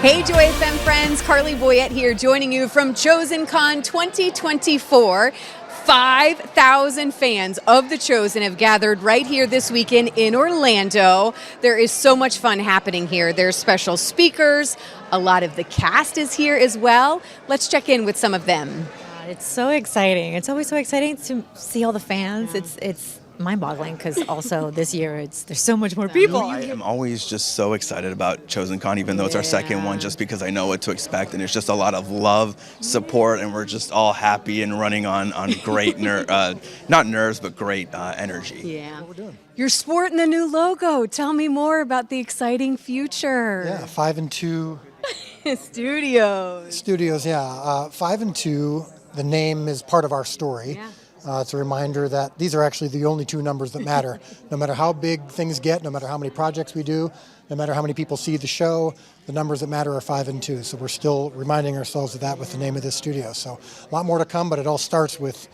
Hey Joy FM friends, Carly Boyett here joining you from ChosenCon 2024. 5,000 fans of The Chosen have gathered right here this weekend in Orlando. There is so much fun happening here. There's special speakers. A lot of the cast is here as well. Let's check in with some of them. It's so exciting. It's always so exciting to see all the fans. It's mind-boggling because also this year there's so much more people. I am always just so excited about ChosenCon, even though it's our second one, just because I know what to expect, and it's just a lot of love, support, and we're just all happy and running on great not nerves, but great energy. Yeah. You're sporting the new logo. Tell me more about the exciting future. Yeah, 5 and 2 Studios. Yeah, 5 and 2. The name is part of our story. Yeah. It's a reminder that these are actually the only two numbers that matter. No matter how big things get, no matter how many projects we do, no matter how many people see the show, the numbers that matter are 5 and 2. So we're still reminding ourselves of that with the name of this studio. So a lot more to come, but it all starts with,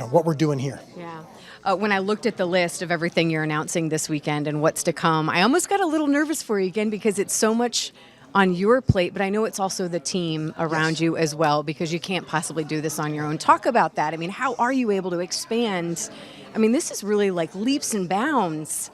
what we're doing here. Yeah. When I looked at the list of everything you're announcing this weekend and what's to come, I almost got a little nervous for you again because it's so much on your plate, but I know it's also the team around you as well, because you can't possibly do this on your own. Talk about that. I mean, how are you able to expand? I mean, this is really like leaps and bounds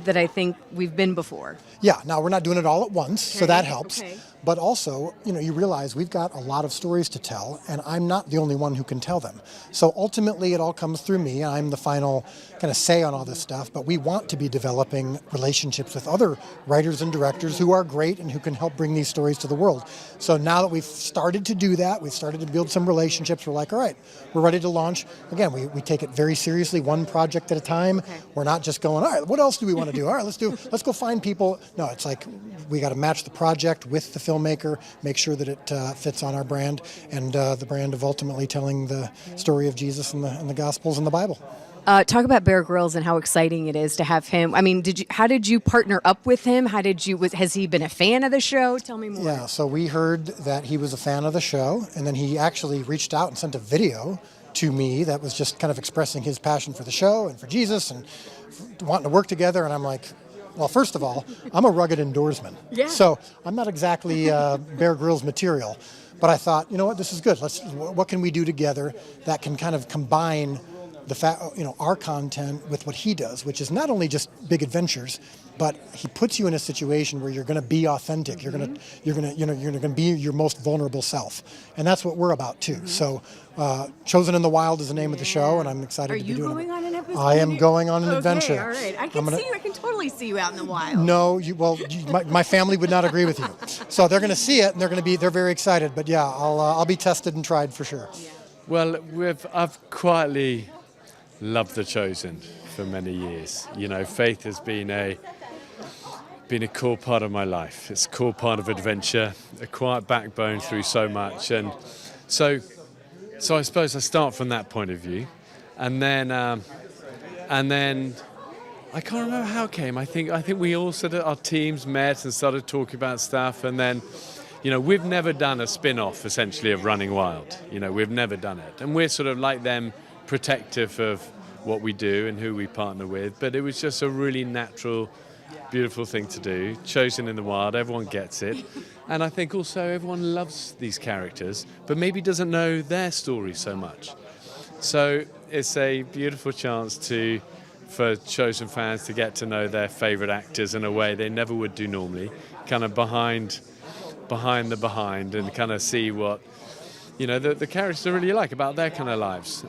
that I think we've been before. Yeah, now we're not doing it all at once, so that helps. Okay. But also, you realize we've got a lot of stories to tell, and I'm not the only one who can tell them. So ultimately, it all comes through me. I'm the final kind of say on all this stuff, but we want to be developing relationships with other writers and directors who are great and who can help bring these stories to the world. So now that we've started to do that, we've started to build some relationships, we're like, all right, we're ready to launch. Again, we take it very seriously, one project at a time. Okay. We're not just going, all right, what else do we want to do? All right, let's go find people. No, it's like we got to match the project with the filmmaker, make sure that it fits on our brand and the brand of ultimately telling the story of Jesus and the Gospels and the Bible. Talk about Bear Grylls and how exciting it is to have him. I mean, how did you partner up with him? Has he been a fan of the show? Tell me more. Yeah, so we heard that he was a fan of the show, and then he actually reached out and sent a video to me that was just kind of expressing his passion for the show and for Jesus and wanting to work together. And I'm like, well, first of all, I'm a rugged indoorsman. Yeah. So I'm not exactly Bear Grylls material, but I thought, you know what, this is good. What can we do together that can kind of combine our content with what he does, which is not only just big adventures, but he puts you in a situation where you're going to be authentic. Mm-hmm. You're going to be your most vulnerable self, and that's what we're about too. Mm-hmm. So, Chosen in the Wild is the name of the show, and I'm excited to be doing it. Are you going on an episode? I am going on an adventure. All right. I can see you. I can totally see you out in the wild. No, my family would not agree with you. So they're going to see it, and they're very excited. But yeah, I'll be tested and tried for sure. Yeah. Well, I've quietly loved The Chosen for many years. Faith has been a core part of my life. It's a core part of adventure, a quiet backbone through so much, and so I suppose I start from that point of view, and then I can't remember how it came. I think we all our teams met and started talking about stuff, and then we've never done a spin-off essentially of Running Wild. We've never done it, and we're sort of like them, protective of what we do and who we partner with, but it was just a really natural, beautiful thing to do. Chosen in the Wild, everyone gets it, and I think also everyone loves these characters, but maybe doesn't know their story so much. So it's a beautiful chance for Chosen fans to get to know their favorite actors in a way they never would do normally, kind of behind and kind of see what the characters are really like about their kind of lives.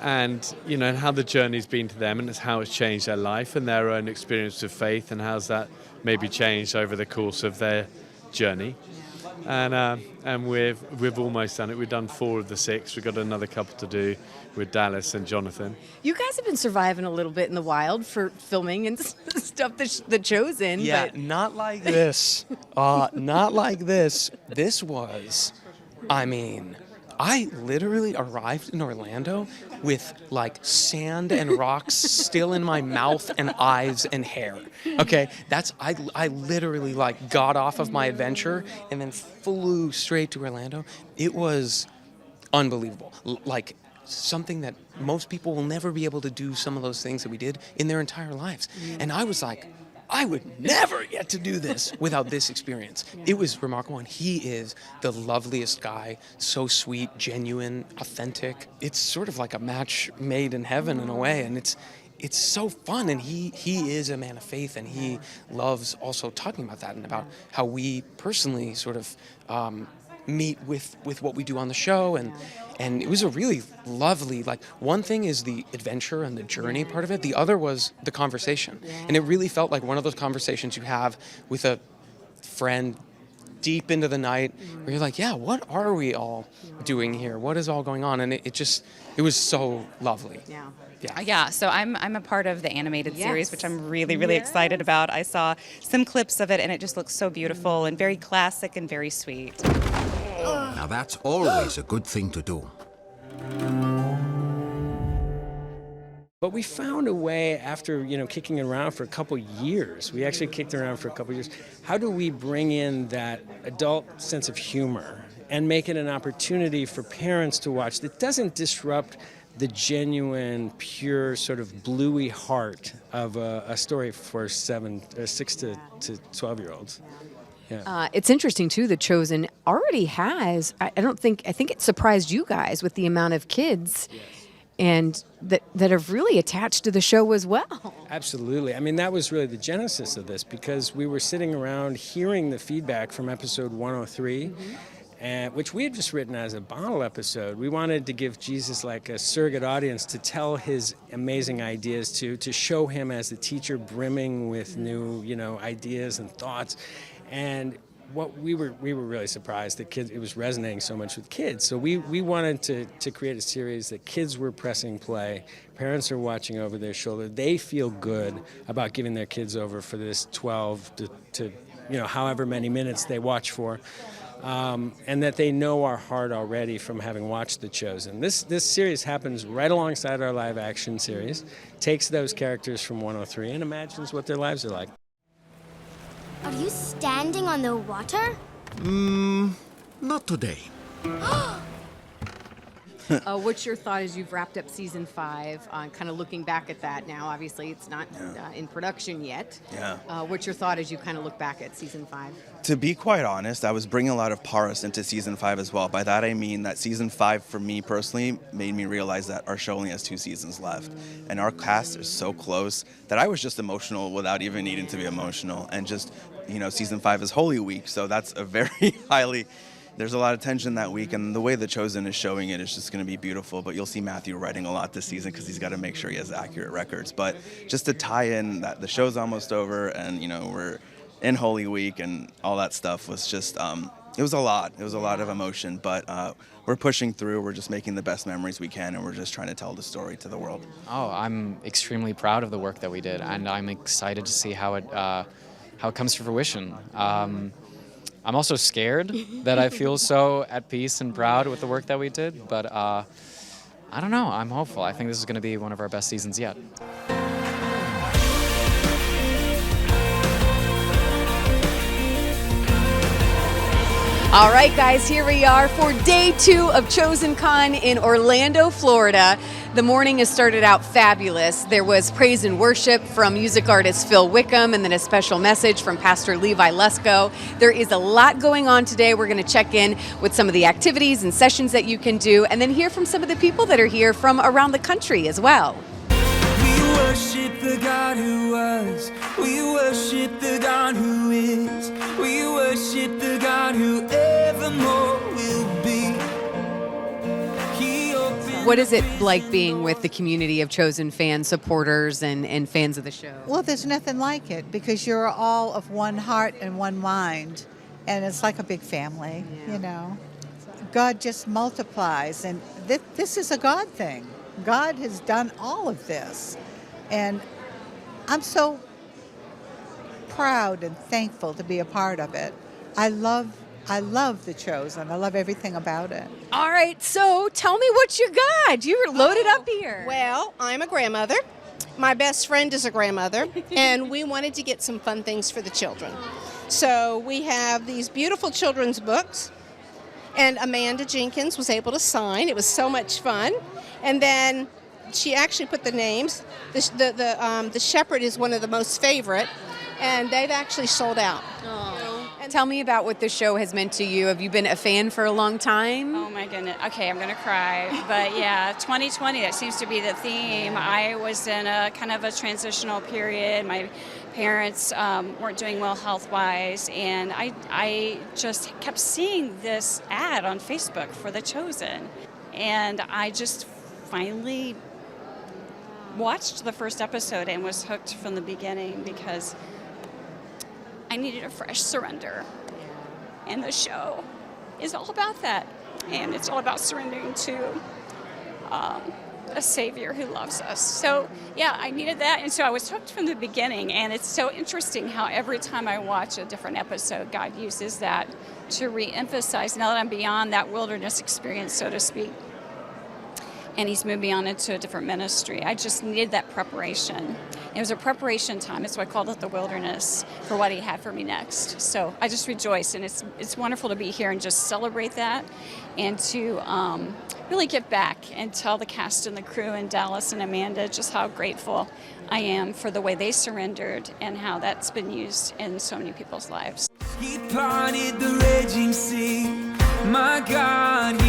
And how the journey's been to them, and it's how it's changed their life and their own experience of faith, and how's that maybe changed over the course of their journey. And we've almost done it. We've done 4 of the 6. We've got another couple to do with Dallas and Jonathan. You guys have been surviving a little bit in the wild for filming and stuff. The Chosen. Yeah, but not like this. Not like this. This was, I literally arrived in Orlando with like sand and rocks still in my mouth and eyes and hair. Okay, I literally like got off of my adventure and then flew straight to Orlando. It was unbelievable. Like something that most people will never be able to do, some of those things that we did in their entire lives. And I was like, I would never get to do this without this experience. It was remarkable, and he is the loveliest guy, so sweet, genuine, authentic. It's sort of like a match made in heaven in a way, and it's so fun, and he is a man of faith, and he loves also talking about that and about how we personally sort of meet with what we do on the show, and it was a really lovely, like, one thing is the adventure and the journey part of it, the other was the conversation, and it really felt like one of those conversations you have with a friend deep into the night where you're like, yeah, what are we all doing here? What is all going on? And it was so lovely. Yeah, so I'm a part of the animated series, which I'm really excited about. I saw some clips of it, and it just looks so beautiful and very classic and very sweet. Now that's always a good thing to do. But we found a way after, kicking around for a couple years. We actually kicked around for a couple years. How do we bring in that adult sense of humor and make it an opportunity for parents to watch that doesn't disrupt the genuine, pure, sort of bluey heart of a story for 6 to 12-year-olds? Yeah. It's interesting too. The Chosen already has. I think it surprised you guys with the amount of kids, and that have really attached to the show as well. Absolutely. I mean, that was really the genesis of this, because we were sitting around hearing the feedback from episode 103. Which we had just written as a bottle episode. We wanted to give Jesus like a surrogate audience to tell his amazing ideas to show him as a teacher brimming with new, ideas and thoughts. And what we were really surprised that it was resonating so much with kids. So we wanted to create a series that kids were pressing play, parents are watching over their shoulder. They feel good about giving their kids over for this 12 to however many minutes they watch for. And that they know our heart already from having watched The Chosen. This series happens right alongside our live action series, takes those characters from 103 and imagines what their lives are like. Are you standing on the water? Not today. What's your thought as you've wrapped up season 5, kind of looking back at that now? Obviously, it's not in production yet. What's your thought as you kind of look back at season 5? To be quite honest, I was bringing a lot of Paris into season 5 as well. By that I mean that season 5 for me personally made me realize that our show only has 2 seasons left. And our cast is so close that I was just emotional without even needing to be emotional. And just, season 5 is Holy Week, so that's a very there's a lot of tension that week, and the way The Chosen is showing it is just going to be beautiful. But you'll see Matthew writing a lot this season because he's got to make sure he has accurate records. But just to tie in that the show's almost over, and we're in Holy Week and all that stuff was just it was a lot. It was a lot of emotion, but we're pushing through. We're just making the best memories we can, and we're just trying to tell the story to the world. Oh, I'm extremely proud of the work that we did, and I'm excited to see how it comes to fruition. I'm also scared that I feel so at peace and proud with the work that we did, but I don't know. I'm hopeful. I think this is going to be one of our best seasons yet. All right, guys, here we are for day 2 of ChosenCon in Orlando, Florida. The morning has started out fabulous. There was praise and worship from music artist Phil Wickham, and then a special message from Pastor Levi Lesko. There is a lot going on today. We're going to check in with some of the activities and sessions that you can do, and then hear from some of the people that are here from around the country as well. We worship the God who was. We worship the God who is. We worship the God who evermore will be. What is it like being with the community of Chosen fans, supporters, and fans of the show? Well, there's nothing like it because you're all of one heart and one mind, and it's like a big family, God just multiplies, and this is a God thing. God has done all of this, and I'm so proud and thankful to be a part of it. I love The Chosen. I love everything about it. All right, so tell me what you got. You were loaded up here. Well, I'm a grandmother. My best friend is a grandmother, and we wanted to get some fun things for the children. So we have these beautiful children's books, and Amanda Jenkins was able to sign. It was so much fun. And then she actually put the names. The shepherd is one of the most favorite. and they've actually sold out. Tell me about what the show has meant to you. Have you been a fan for a long time? Oh my goodness. Okay, I'm going to cry. But yeah, 2020, that seems to be the theme. I was in a kind of a transitional period. My parents weren't doing well health-wise, and I just kept seeing this ad on Facebook for The Chosen. And I just finally watched the first episode and was hooked from the beginning because I needed a fresh surrender. And the show is all about that. And it's all about surrendering to a Savior who loves us. So, yeah, I needed that. And so I was hooked from the beginning. And it's so interesting how every time I watch a different episode, God uses that to re-emphasize, now that I'm beyond that wilderness experience, so to speak, and he's moved me on into a different ministry. I just needed that preparation. It was a preparation time. That's why I called it the wilderness, for what he had for me next. So I just rejoice, and it's wonderful to be here and just celebrate that, and to really give back and tell the cast and the crew and Dallas and Amanda just how grateful I am for the way they surrendered and how that's been used in so many people's lives. He parted the raging sea. My God,